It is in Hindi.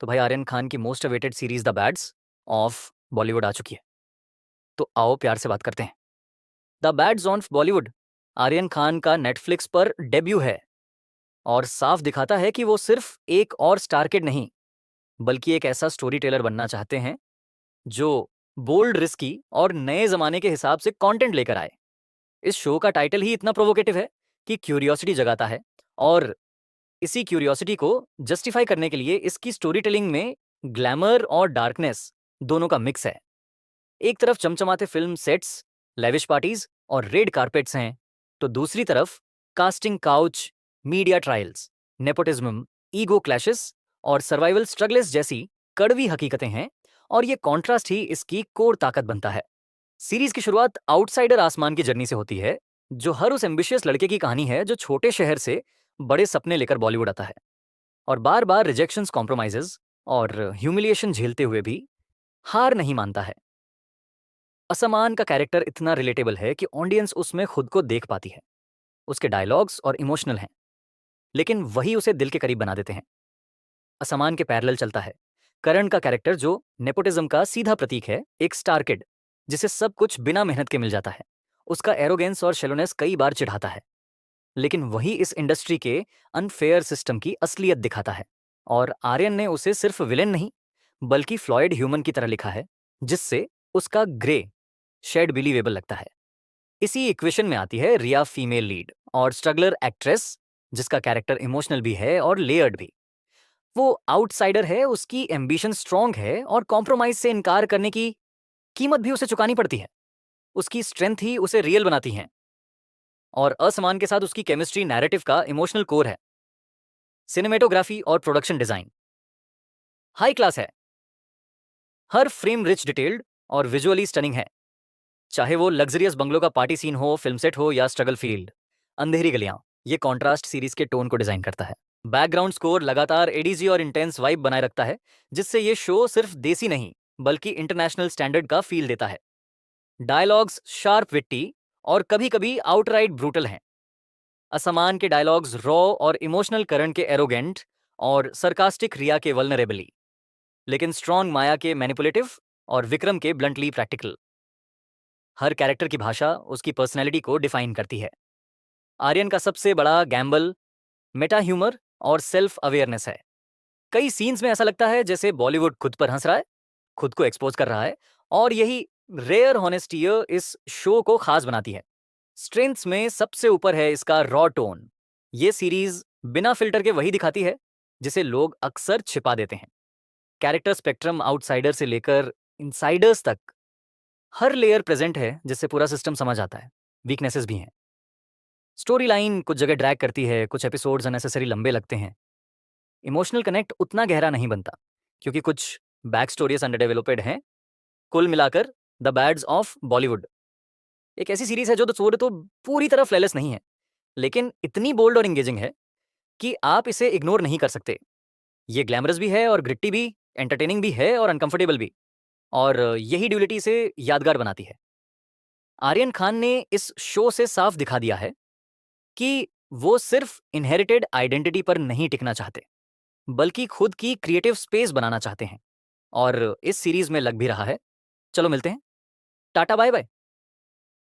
तो भाई आर्यन खान की most awaited series the bads of Bollywood आ चुकी है। तो आओ प्यार से बात करते हैं। The bads of Bollywood Aryan Khan का नेटफ्लिक्स पर डेब्यू है और साफ दिखाता है कि वो सिर्फ एक और स्टार किड नहीं, बल्कि एक ऐसा स्टोरी टेलर बनना चाहते हैं जो बोल्ड, रिस्की और नए जमाने के हिसाब से कंटेंट लेकर आए। इस शो का टाइटल ही इतना प्रोवोकेटिव है कि क्यूरियोसिटी जगाता है, और इसी क्यूरियोसिटी को जस्टिफाई करने के लिए इसकी स्टोरी टेलिंग में ग्लैमर और डार्कनेस दोनों का मिक्स है। एक तरफ चमचमाते फिल्म सेट्स, लेविश पार्टीज और रेड कारपेट्स हैं, तो दूसरी तरफ casting couch, media trials, nepotism, ego clashes और सर्वाइवल स्ट्रगल्स जैसी कड़वी हकीकतें हैं, और ये कॉन्ट्रास्ट ही इसकी कोर ताकत बनता है। सीरीज की शुरुआत आउटसाइडर आसमान की जर्नी से होती है, जो हर उस एम्बिशियस लड़के की कहानी है जो छोटे शहर से बड़े सपने लेकर बॉलीवुड आता है और बार बार रिजेक्शंस, कॉम्प्रोमाइजेस और ह्यूमिलिएशन झेलते हुए भी हार नहीं मानता है। असमान का कैरेक्टर इतना रिलेटेबल है कि ऑडियंस उसमें खुद को देख पाती है। उसके डायलॉग्स और इमोशनल हैं, लेकिन वही उसे दिल के करीब बना देते हैं। असमान के पैरेलल चलता है करण का कैरेक्टर, जो नेपोटिज्म का सीधा प्रतीक है, एक स्टार किड जिसे सब कुछ बिना मेहनत के मिल जाता है। उसका एरोगेंस और शेलोनेस कई बार चिढ़ाता है, लेकिन वही इस इंडस्ट्री के अनफेयर सिस्टम की असलियत दिखाता है। और आर्यन ने उसे सिर्फ विलेन नहीं, बल्कि फ्लॉयड ह्यूमन की तरह लिखा है, जिससे उसका ग्रे शेड बिलीवेबल लगता है। इसी इक्वेशन में आती है रिया, फीमेल लीड और स्ट्रगलर एक्ट्रेस, जिसका कैरेक्टर इमोशनल भी है और लेयर्ड भी। वो आउटसाइडर है, उसकी एम्बिशन स्ट्रांग है और कॉम्प्रोमाइज से इनकार करने की कीमत भी उसे चुकानी पड़ती है। उसकी स्ट्रेंथ ही उसे रियल बनाती है, और असमान के साथ उसकी केमिस्ट्री नैरेटिव का इमोशनल कोर है। सिनेमेटोग्राफी और प्रोडक्शन डिजाइन हाई क्लास है। हर फ्रेम रिच, डिटेल्ड और विजुअली स्टनिंग है, चाहे वो लग्जरियस बंगलों का पार्टी सीन हो, फिल्म सेट हो या स्ट्रगल फील्ड, अंधेरी गलियां। ये कॉन्ट्रास्ट सीरीज के टोन को डिजाइन करता है। बैकग्राउंड स्कोर लगातार एडीजी और इंटेंस वाइब बनाए रखता है, जिससे ये शो सिर्फ देसी नहीं, बल्कि इंटरनेशनल स्टैंडर्ड का फील देता है। डायलॉग्स शार्प, विट्टी और कभी कभी आउटराइट ब्रूटल हैं। असमान के डायलॉग्स रॉ और इमोशनल, करण के एरोगेंट और सरकास्टिक, रिया के वल्नरेबली, लेकिन स्ट्रॉन्ग माया के मैनिपुलेटिव और विक्रम के ब्लंटली प्रैक्टिकल। हर कैरेक्टर की भाषा उसकी पर्सनैलिटी को डिफाइन करती है। आर्यन का सबसे बड़ा गैम्बल मेटा ह्यूमर और सेल्फ अवेयरनेस है। कई सीन्स में ऐसा लगता है जैसे बॉलीवुड खुद पर हंस रहा है, खुद को एक्सपोज कर रहा है, और यही रेयर हॉनेस्टी इस शो को खास बनाती है। स्ट्रेंथ्स में सबसे ऊपर है इसका रॉ टोन। ये सीरीज बिना फिल्टर के वही दिखाती है जिसे लोग अक्सर छिपा देते हैं। कैरेक्टर स्पेक्ट्रम आउटसाइडर से लेकर इनसाइडर्स तक हर लेयर प्रेजेंट है, जिससे पूरा सिस्टम समझ आता है। वीकनेसेस भी हैं। स्टोरी लाइन कुछ जगह ड्रैग करती है, कुछ एपिसोड्स अननेसेसरी लंबे लगते हैं। इमोशनल कनेक्ट उतना गहरा नहीं बनता, क्योंकि कुछ बैक स्टोरीज अंडर डेवलप्ड हैं। कुल मिलाकर द बैड्स ऑफ बॉलीवुड एक ऐसी सीरीज है जो तो पूरी तरह फ्लॉलेस नहीं है, लेकिन इतनी बोल्ड और एंगेजिंग है कि आप इसे इग्नोर नहीं कर सकते। ये ग्लैमरस भी है और ग्रिट्टी भी, एंटरटेनिंग भी है और अनकंफर्टेबल भी, और यही ड्यूलिटी इसे यादगार बनाती है। आर्यन खान ने इस शो से साफ दिखा दिया है कि वो सिर्फ इनहेरिटेड आइडेंटिटी पर नहीं टिकना चाहते, बल्कि खुद की क्रिएटिव स्पेस बनाना चाहते हैं, और इस सीरीज में लग भी रहा है। चलो मिलते हैं। Tata, bye bye.